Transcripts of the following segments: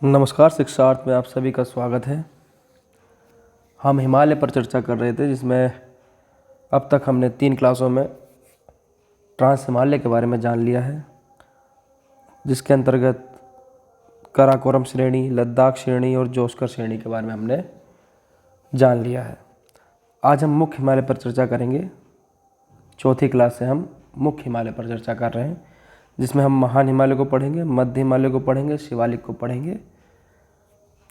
नमस्कार शिक्षार्थ में आप सभी का स्वागत है। हम हिमालय पर चर्चा कर रहे थे, जिसमें अब तक हमने 3 क्लासों में ट्रांस हिमालय के बारे में जान लिया है, जिसके अंतर्गत काराकोरम श्रेणी, लद्दाख श्रेणी और जोस्कर श्रेणी के बारे में हमने जान लिया है। आज हम मुख्य हिमालय पर चर्चा करेंगे। चौथी क्लास से हम मुख्य हिमालय पर चर्चा कर रहे हैं, जिसमें हम महान हिमालय को पढ़ेंगे, मध्य हिमालय को पढ़ेंगे, शिवालिक को पढ़ेंगे।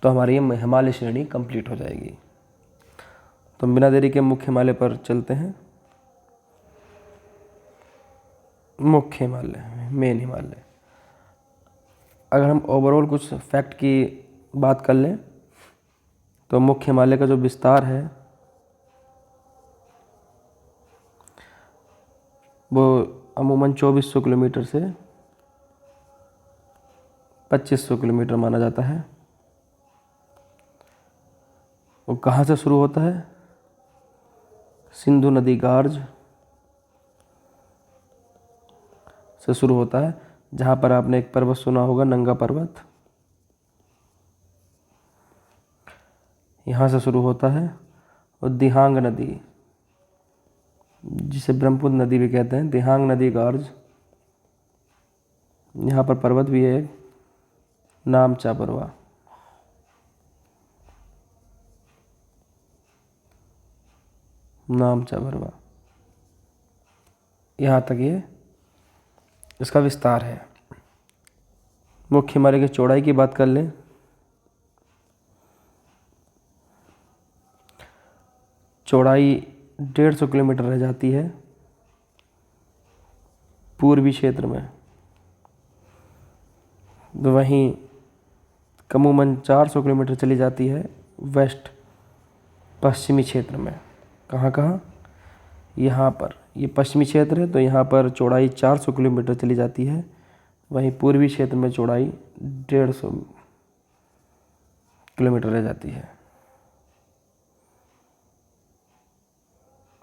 तो हमारी ये हिमालय श्रेणी कंप्लीट हो जाएगी। तो बिना देरी के मुख्य हिमालय पर चलते हैं। मुख्य हिमालय, मेन हिमालय। अगर हम ओवरऑल कुछ फैक्ट की बात कर लें तो मुख्य हिमालय का जो विस्तार है वो अमूमन 2400 किलोमीटर से 2500 किलोमीटर माना जाता है। वो कहाँ से शुरू होता है? सिंधु नदी गार्ज से शुरू होता है, जहाँ पर आपने एक पर्वत सुना होगा, नंगा पर्वत। यहाँ से शुरू होता है। और दिहांग नदी, जिसे ब्रह्मपुत्र नदी भी कहते हैं, दिहांग नदी गार्ज, यहाँ पर पर्वत भी है, नामचा परवा। नामचा परवा, यहाँ तक ये इसका विस्तार है। मुख्य हिमालय की चौड़ाई की बात कर लें चौड़ाई 150 किलोमीटर रह जाती है पूर्वी क्षेत्र में। तो वहीं अमूमन 400 किलोमीटर चली जाती है वेस्ट पश्चिमी क्षेत्र में। कहाँ कहाँ? यहाँ पर ये पश्चिमी क्षेत्र है, तो यहाँ पर चौड़ाई 400 किलोमीटर चली जाती है। वहीं पूर्वी क्षेत्र में चौड़ाई 150 किलोमीटर रह जाती है।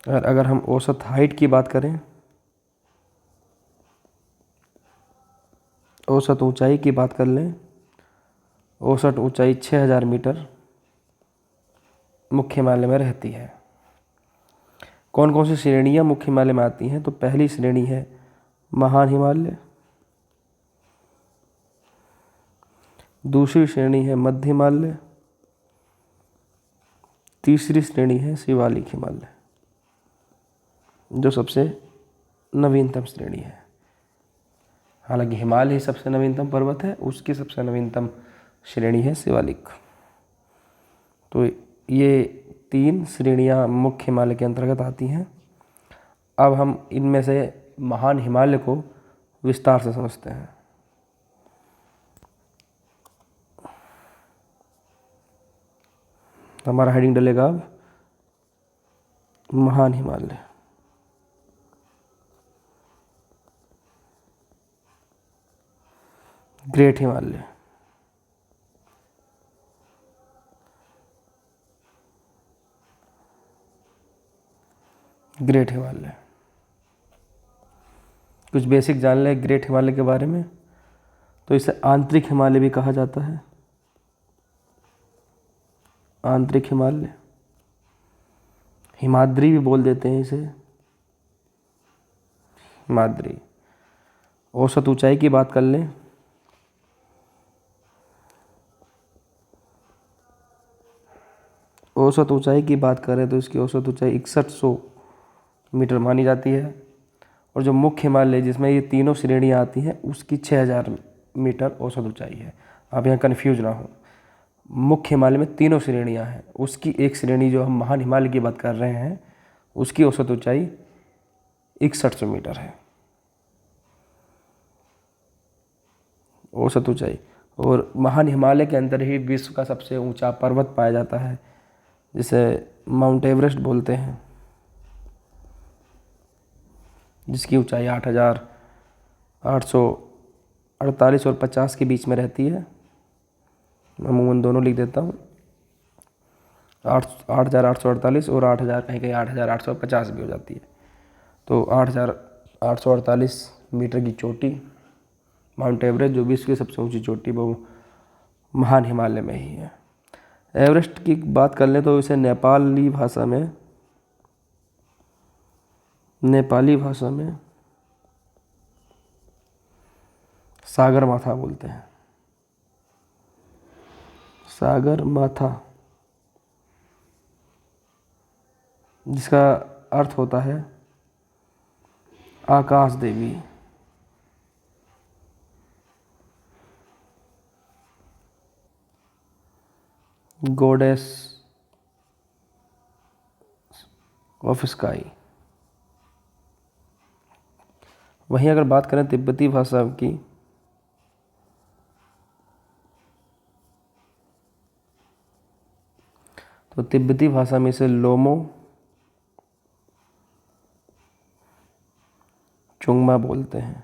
अगर हम औसत हाइट की बात करें, औसत ऊंचाई की बात कर लें, औसत ऊंचाई 6000 मीटर मुख्य हिमालय में रहती है। कौन कौन सी श्रेणियाँ मुख्य हिमालय में आती हैं? तो पहली श्रेणी है महान हिमालय, दूसरी श्रेणी है मध्य हिमालय, तीसरी श्रेणी है शिवालिक हिमालय, जो सबसे नवीनतम श्रेणी है। हालांकि हिमालय ही सबसे नवीनतम पर्वत है, उसकी सबसे नवीनतम श्रेणी है शिवालिक। तो ये 3 श्रेणियाँ मुख्य हिमालय के अंतर्गत आती हैं। अब हम इनमें से महान हिमालय को विस्तार से समझते हैं। हमारा हेडिंग डलेगा अब महान हिमालय। Great Himalaya, great Himalaya. कुछ बेसिक जान लें ग्रेट हिमालय के बारे में। तो इसे आंतरिक हिमालय भी कहा जाता है। आंतरिक हिमालय, हिमाद्री भी बोल देते हैं इसे, हिमाद्री। औसत ऊंचाई की बात कर लें, औसत ऊंचाई की बात करें तो इसकी औसत ऊंचाई 6100 मीटर मानी जाती है। और जो मुख्य हिमालय, जिसमें ये तीनों श्रेणियाँ आती हैं, उसकी 6000 मीटर औसत ऊंचाई है। आप यहाँ कन्फ्यूज ना हो। मुख्य हिमालय में तीनों श्रेणियाँ हैं, उसकी एक श्रेणी जो हम महान हिमालय की बात कर रहे हैं, उसकी औसत ऊंचाई 6100 मीटर है, औसत ऊंचाई। और महान हिमालय के अंदर ही विश्व का सबसे ऊंचा पर्वत पाया जाता है, जिसे माउंट एवरेस्ट बोलते हैं, जिसकी ऊंचाई 8848 और 50 के बीच में रहती है। अमूमन दोनों लिख देता हूँ, 8848 और 8000, कहीं कहीं 8850 भी हो जाती है। तो 8848 मीटर की चोटी माउंट एवरेस्ट, जो विश्व की सबसे ऊंची चोटी, वो महान हिमालय में ही है। एवरेस्ट की बात कर लें तो इसे नेपाली भाषा में सागरमाथा बोलते हैं। सागरमाथा, जिसका अर्थ होता है आकाश देवी। Goddess of sky. वहीं अगर बात करें तिब्बती भाषा की, तो तिब्बती भाषा में इसे लोमो चुंगमा बोलते हैं,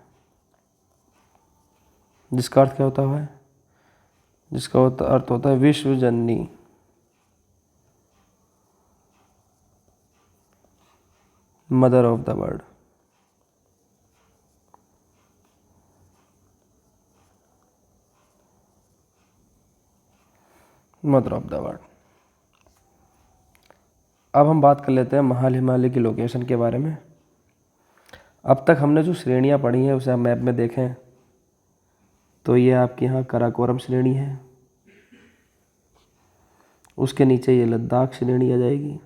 जिसका अर्थ क्या होता है? जिसका अर्थ होता है विश्व जननी। Mother of the world. Mother of the world. अब हम बात कर लेते हैं महान हिमालय की लोकेशन के बारे में। अब तक हमने जो श्रेणियाँ पढ़ी हैं उसे हम मैप में देखें तो ये आपके यहाँ काराकोरम श्रेणी है, उसके नीचे ये लद्दाख श्रेणी आ जाएगी,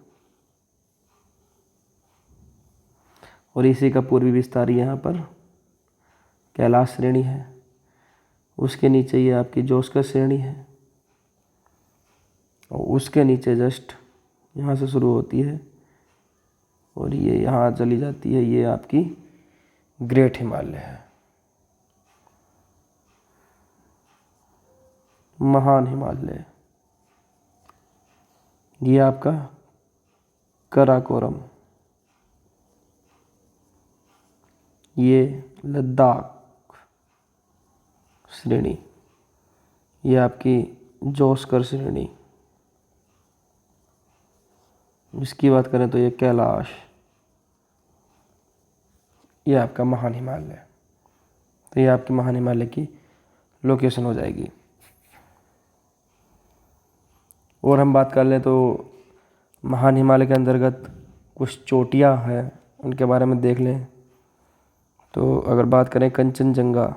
और इसी का पूर्वी विस्तार यहाँ पर कैलाश श्रेणी है। उसके नीचे ये आपकी जोस्कर श्रेणी है, और उसके नीचे जस्ट यहाँ से शुरू होती है और ये यहाँ चली जाती है, ये आपकी ग्रेट हिमालय है, महान हिमालय। ये आपका काराकोरम, ये लद्दाख श्रेणी, ये आपकी जोस्कर श्रेणी। इसकी बात करें तो ये कैलाश, ये आपका महान हिमालय। तो ये आपकी महान हिमालय की लोकेशन हो जाएगी। और हम बात कर लें तो महान हिमालय के अंतर्गत कुछ चोटियाँ हैं, उनके बारे में देख लें। तो अगर बात करें कंचनजंगा,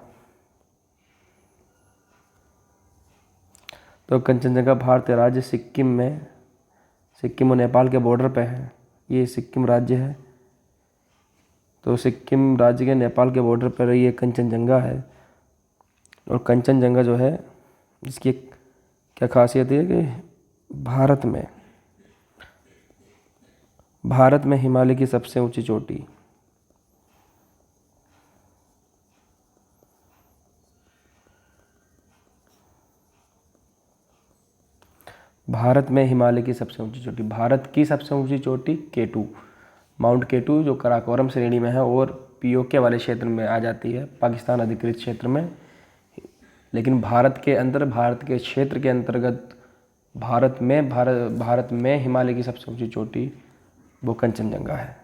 तो कंचनजंगा भारतीय राज्य सिक्किम और नेपाल के बॉर्डर पे है। ये सिक्किम राज्य है, तो सिक्किम राज्य के नेपाल के बॉर्डर पर ये कंचनजंगा है। और कंचनजंगा जो है, इसकी क्या खासियत है कि भारत में हिमालय की सबसे ऊंची चोटी। भारत में हिमालय की सबसे ऊंची चोटी, भारत की सबसे ऊंची चोटी K2, माउंट K2, जो काराकोरम श्रेणी में है और पीओके वाले क्षेत्र में आ जाती है, पाकिस्तान अधिकृत क्षेत्र में। लेकिन भारत के क्षेत्र के अंतर्गत भारत में हिमालय की सबसे ऊंची चोटी वो कंचनजंगा है।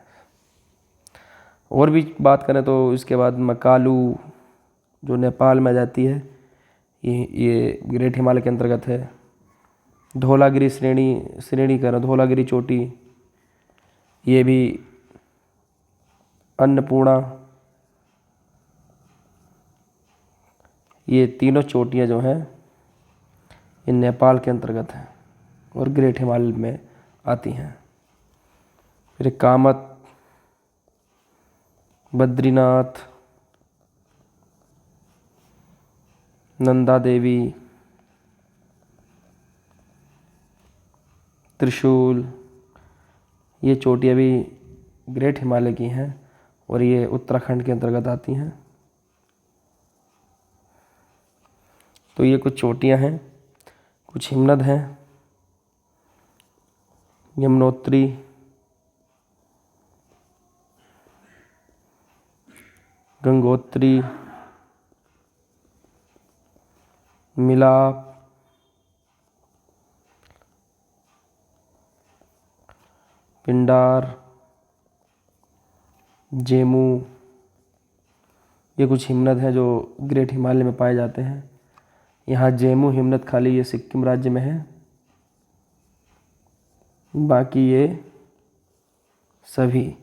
और भी बात करें तो इसके बाद मकालू, जो नेपाल में आ जाती है, ये ग्रेट हिमालय के अंतर्गत है। धौलागिरी धौलागिरी चोटी, ये भी अन्नपूर्णा, ये तीनों चोटियाँ जो हैं ये नेपाल के अंतर्गत हैं और ग्रेट हिमालय में आती हैं। फिर कामत, बद्रीनाथ, नंदा देवी, त्रिशूल, ये चोटियाँ भी ग्रेट हिमालय की हैं और ये उत्तराखंड के अंतर्गत आती हैं। तो ये कुछ चोटियाँ हैं, कुछ हिमनद हैं। यमुनोत्री, गंगोत्री, मिलाप, पिंडार, जेमू, ये कुछ हिमनद हैं जो ग्रेट हिमालय में पाए जाते हैं। यहाँ जेमू हिमनत खाली ये सिक्किम राज्य में है, बाकी ये सभी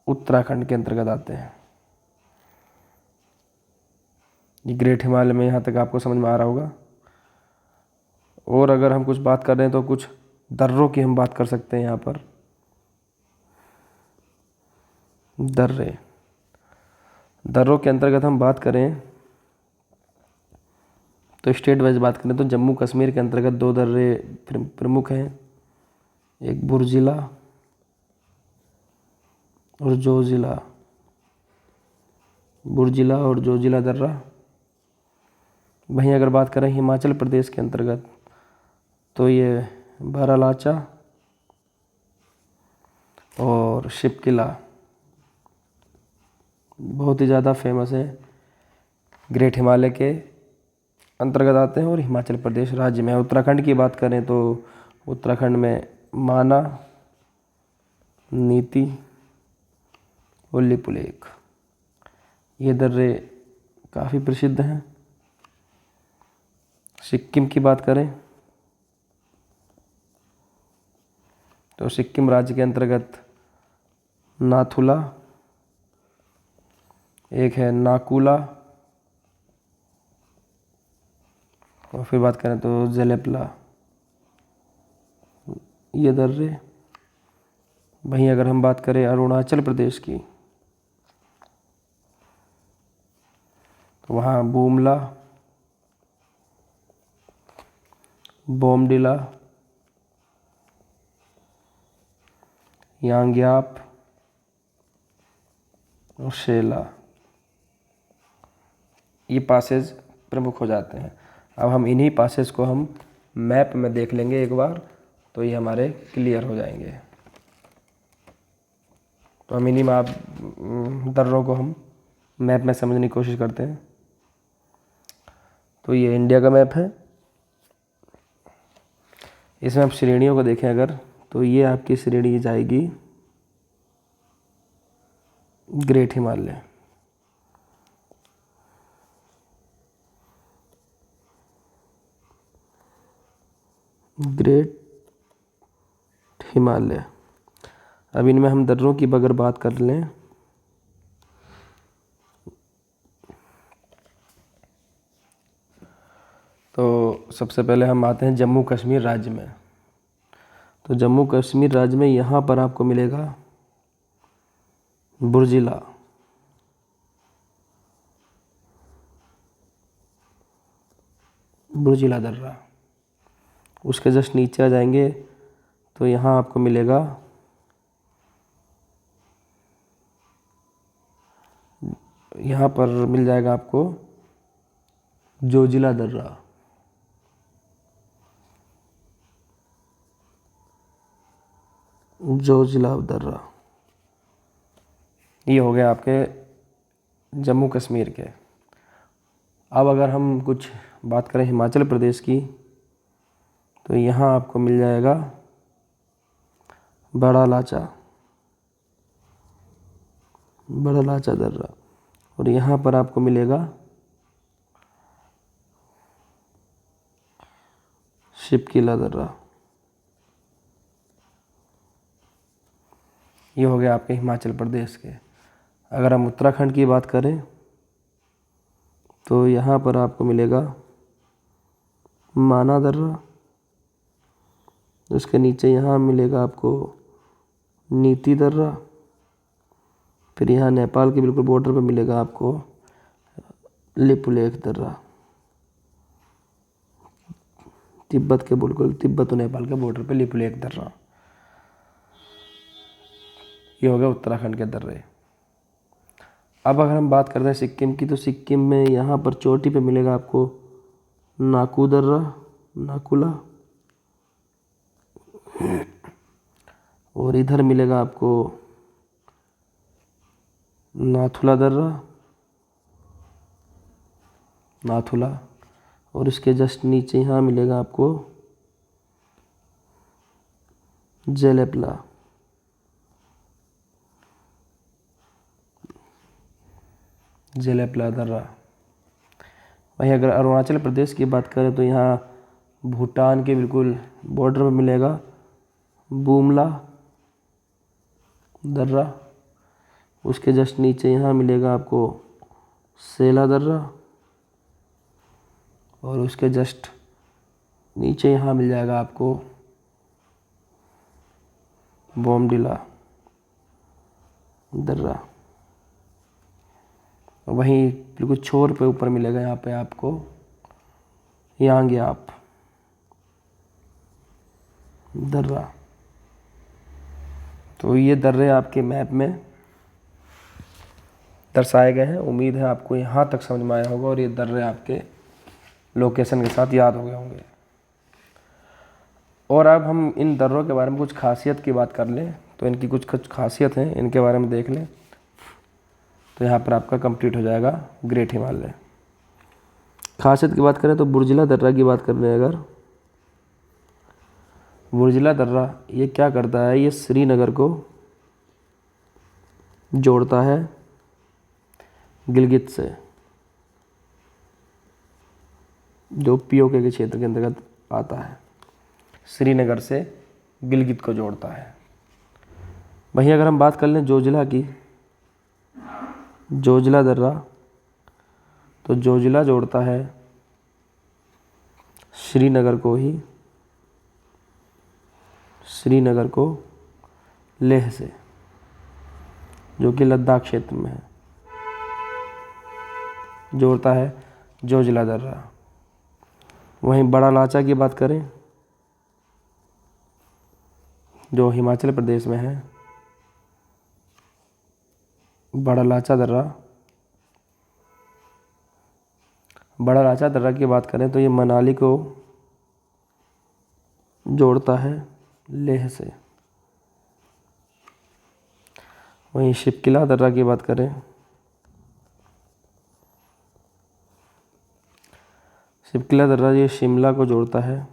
उत्तराखंड के अंतर्गत आते हैं। ये ग्रेट हिमालय में यहाँ तक आपको समझ में आ रहा होगा। और अगर हम कुछ बात कर रहे हैं तो कुछ दर्रों की हम बात कर सकते हैं। यहाँ पर दर्रों के अंतर्गत हम बात करें तो स्टेट वाइज बात करें तो जम्मू कश्मीर के अंतर्गत 2 दर्रे प्रमुख हैं, एक बुर्जिला और जोजिला दर्रा। वहीं अगर बात करें हिमाचल प्रदेश के अंतर्गत तो ये बारालाचा और शिपकिला बहुत ही ज़्यादा फेमस है, ग्रेट हिमालय के अंतर्गत आते हैं और हिमाचल प्रदेश राज्य में। उत्तराखंड की बात करें तो उत्तराखंड में माना, नीति और लिपुलेख ये दर्रे काफ़ी प्रसिद्ध हैं। सिक्किम की बात करें तो सिक्किम राज्य के अंतर्गत नाथुला, एक है नाकुला और फिर बात करें तो जेलेपला ये दर्रे। वहीं अगर हम बात करें अरुणाचल प्रदेश की तो वहाँ बूमला, बोमडिला, यांग्याप और शेला ये पासेज प्रमुख हो जाते हैं। अब हम इन्हीं पासेज को हम मैप में देख लेंगे एक बार, तो ये हमारे क्लियर हो जाएंगे। तो हम इन्हीं मैप दर्रों को हम मैप में समझने की कोशिश करते हैं। तो ये इंडिया का मैप है। इसमें आप श्रेणियों को देखें अगर, तो ये आपकी श्रेणी जाएगी ग्रेट हिमालय। अब इनमें हम दर्रों की अगर बात कर लें तो सबसे पहले हम आते हैं जम्मू कश्मीर राज्य में। तो जम्मू कश्मीर राज्य में यहाँ पर आपको मिलेगा बुर्जिला दर्रा। उसके जस्ट नीचे आ जाएंगे तो यहाँ आपको मिलेगा यहाँ पर मिल जाएगा आपको जोजिला दर्रा। ये हो गया आपके जम्मू कश्मीर के। अब अगर हम कुछ बात करें हिमाचल प्रदेश की तो यहाँ आपको मिल जाएगा बड़ा लाचा दर्रा और यहाँ पर आपको मिलेगा शिपकिला दर्रा। ये हो गया आपके हिमाचल प्रदेश के। अगर हम उत्तराखंड की बात करें तो यहाँ पर आपको मिलेगा माना दर्रा, उसके नीचे यहाँ मिलेगा आपको नीति दर्रा, फिर यहाँ नेपाल के बिल्कुल बॉर्डर पर मिलेगा आपको लिपुलेख दर्रा। तिब्बत और नेपाल के बॉर्डर पे लिपुलेख दर्रा। ये हो गया उत्तराखंड के दर्रे। अब अगर हम बात करते हैं सिक्किम की तो सिक्किम में यहाँ पर चोटी पे मिलेगा आपको नाकुला और इधर मिलेगा आपको नाथुला और इसके जस्ट नीचे यहाँ मिलेगा आपको जेलेपला। दर्रा। वहीं अगर अरुणाचल प्रदेश की बात करें तो यहाँ भूटान के बिल्कुल बॉर्डर पर मिलेगा बुमला दर्रा। उसके जस्ट नीचे यहाँ मिलेगा आपको सेला दर्रा, और उसके जस्ट नीचे यहाँ मिल जाएगा आपको बोमडिला दर्रा। वहीं बिल्कुल छोर पे ऊपर मिलेगा यहाँ पे आपको यांग्याप दर्रा। तो ये दर्रे आपके मैप में दर्शाए गए हैं। उम्मीद है आपको यहाँ तक समझ में आया होगा और ये दर्रे आपके लोकेशन के साथ याद हो गए होंगे। और अब हम इन दर्रों के बारे में कुछ खासियत की बात कर लें तो इनकी कुछ खासियत हैं, इनके बारे में देख लें तो यहाँ पर आपका कंप्लीट हो जाएगा ग्रेट हिमालय। खासियत की बात करें तो बुर्जिला दर्रा की बात कर रहे हैं अगर, बुर्जिला दर्रा ये क्या करता है, ये श्रीनगर को जोड़ता है गिलगित से, जो पीओके के क्षेत्र के अंतर्गत आता है। श्रीनगर से गिलगित को जोड़ता है। वहीं अगर हम बात कर लें जोजिला की, जोजिला दर्रा, तो जोजिला जोड़ता है श्रीनगर को लेह से, जो कि लद्दाख क्षेत्र में है, जोड़ता है जोजिला दर्रा। वहीं बड़ा लाचा की बात करें जो हिमाचल प्रदेश में है, बड़ा लाचा दर्रा की बात करें तो ये मनाली को जोड़ता है लेह से। वहीं शिपकिला दर्रा की बात करें, शिपकिला दर्रा ये शिमला को जोड़ता है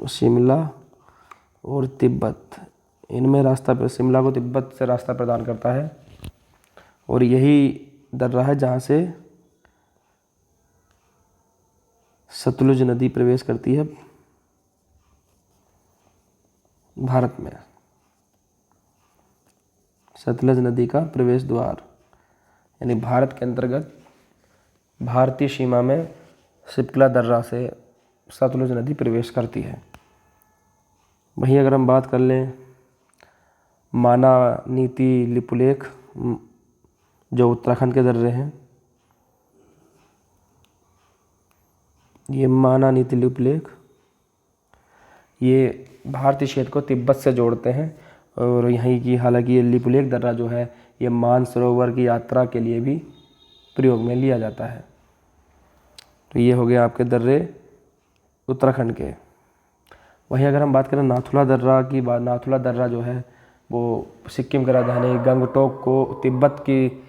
शिमला और तिब्बत, इनमें रास्ता पर शिमला को तिब्बत से रास्ता प्रदान करता है। और यही दर्रा है जहाँ से सतलुज नदी प्रवेश करती है भारत में। सतलुज नदी का प्रवेश द्वार, यानी भारत के अंतर्गत भारतीय सीमा में शिपकिला दर्रा से सतलुज नदी प्रवेश करती है। वहीं अगर हम बात कर लें मानानीति लिपुलेख, जो उत्तराखंड के दर्रे हैं, ये मानानीति लिपुलेख ये भारतीय क्षेत्र को तिब्बत से जोड़ते हैं। और यहीं की हालांकि ये लिपुलेख दर्रा जो है ये मानसरोवर की यात्रा के लिए भी प्रयोग में लिया जाता है। तो ये हो गया आपके दर्रे उत्तराखंड के। वहीं अगर हम बात करें नाथुला दर्रा की बात, नाथुला दर्रा जो है वो सिक्किम की राजधानी गंगटोक को तिब्बत की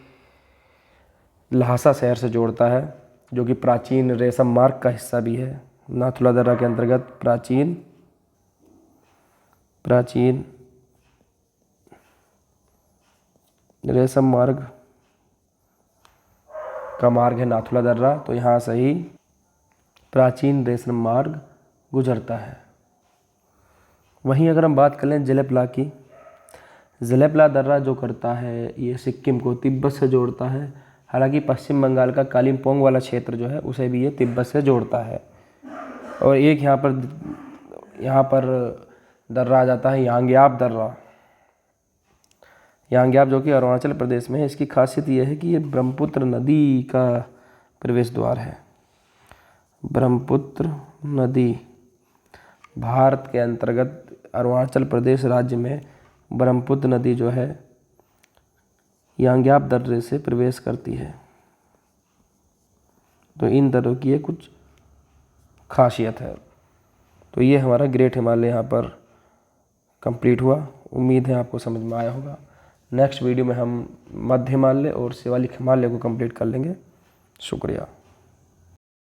ल्हासा शहर से जोड़ता है, जो कि प्राचीन रेशम मार्ग का हिस्सा भी है। नाथुला दर्रा के अंतर्गत प्राचीन रेशम मार्ग का मार्ग है नाथुला दर्रा, तो यहाँ से ही प्राचीन रेशम मार्ग गुजरता है। वहीं अगर हम बात कर लें जेलेपला की, जेलेपला दर्रा जो करता है ये सिक्किम को तिब्बत से जोड़ता है। हालांकि पश्चिम बंगाल का कालिम्पोंग वाला क्षेत्र जो है उसे भी ये तिब्बत से जोड़ता है। और एक यहाँ पर दर्रा आ जाता है यांग्याप दर्रा, यांग्याप जो कि अरुणाचल प्रदेश में है। इसकी खासियत यह है कि ये ब्रह्मपुत्र नदी का प्रवेश द्वार है। ब्रह्मपुत्र नदी भारत के अंतर्गत अरुणाचल प्रदेश राज्य में ब्रह्मपुत्र नदी जो है यांग्याप दर्रे से प्रवेश करती है। तो इन दर्रों की ये कुछ खासियत है। तो ये हमारा ग्रेट हिमालय यहाँ पर कंप्लीट हुआ। उम्मीद है आपको समझ में आया होगा। नेक्स्ट वीडियो में हम मध्य हिमालय और शिवालिक हिमालय को कंप्लीट कर लेंगे। शुक्रिया।